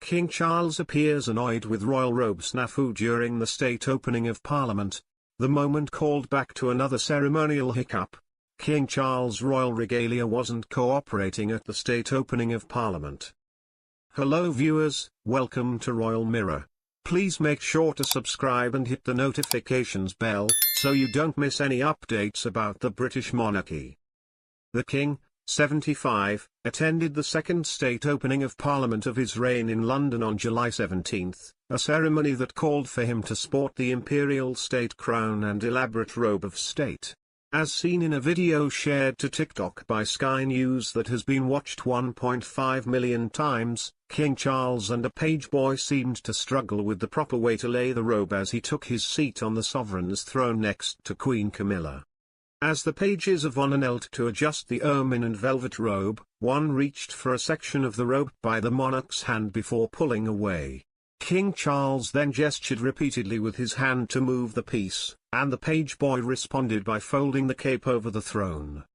King Charles appears annoyed with royal robe snafu during the state opening of Parliament. The moment called back to another ceremonial hiccup. King Charles' royal regalia wasn't cooperating at the state opening of Parliament. Hello viewers, welcome to Royal Mirror. Please make sure to subscribe and hit the notifications bell, so you don't miss any updates about the British monarchy. The King, 75, attended the second state opening of Parliament of his reign in London on July 17, a ceremony that called for him to sport the imperial state crown and elaborate robe of state. As seen in a video shared to TikTok by Sky News that has been watched 1.5 million times, King Charles and a page boy seemed to struggle with the proper way to lay the robe as he took his seat on the sovereign's throne next to Queen Camilla. As the pages of honor knelt to adjust the ermine and velvet robe, one reached for a section of the robe by the monarch's hand before pulling away. King Charles then gestured repeatedly with his hand to move the piece, and the page boy responded by folding the cape over the throne.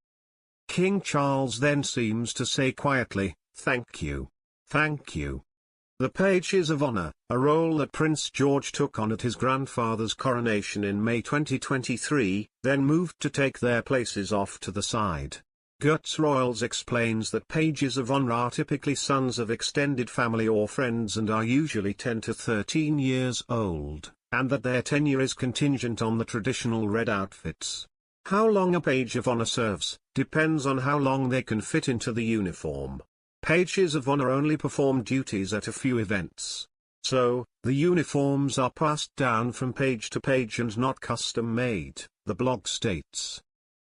King Charles then seems to say quietly, "Thank you. Thank you." The pages of honor, a role that Prince George took on at his grandfather's coronation in May 2023, then moved to take their places off to the side. Guts Royals explains that pages of honor are typically sons of extended family or friends and are usually 10 to 13 years old, and that their tenure is contingent on the traditional red outfits. How long a page of honor serves, depends on how long they can fit into the uniform. Pages of honor only perform duties at a few events. So, the uniforms are passed down from page to page and not custom-made, the blog states.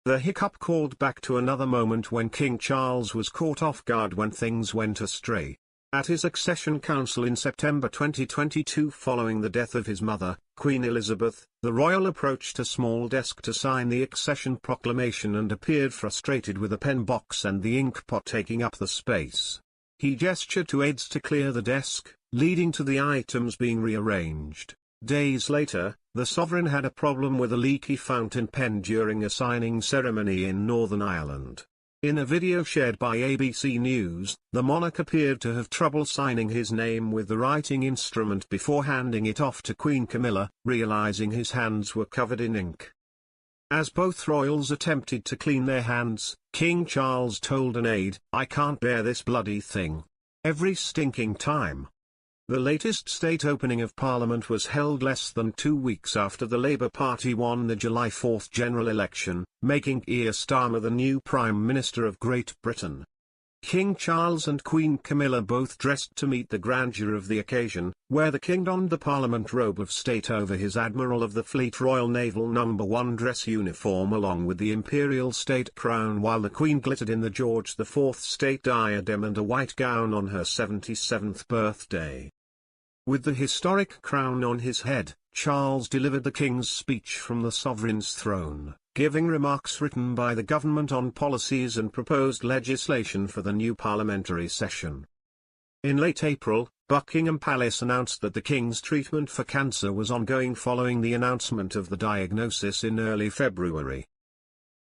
The hiccup called back to another moment when King Charles was caught off guard when things went astray. At his accession council in September 2022 following the death of his mother, Queen Elizabeth, the royal approached a small desk to sign the accession proclamation and appeared frustrated with a pen box and the ink pot taking up the space. He gestured to aides to clear the desk, leading to the items being rearranged. Days later, the sovereign had a problem with a leaky fountain pen during a signing ceremony in Northern Ireland. In a video shared by ABC News, the monarch appeared to have trouble signing his name with the writing instrument before handing it off to Queen Camilla, realizing his hands were covered in ink. As both royals attempted to clean their hands, King Charles told an aide, "I can't bear this bloody thing. Every stinking time." The latest state opening of Parliament was held less than 2 weeks after the Labour Party won the July 4 general election, making Keir Starmer the new Prime Minister of Great Britain. King Charles and Queen Camilla both dressed to meet the grandeur of the occasion, where the king donned the Parliament robe of state over his Admiral of the Fleet Royal Naval No. 1 dress uniform along with the imperial state crown, while the Queen glittered in the George IV state diadem and a white gown on her 77th birthday. With the historic crown on his head, Charles delivered the King's speech from the sovereign's throne, giving remarks written by the government on policies and proposed legislation for the new parliamentary session. In late April, Buckingham Palace announced that the King's treatment for cancer was ongoing following the announcement of the diagnosis in early February.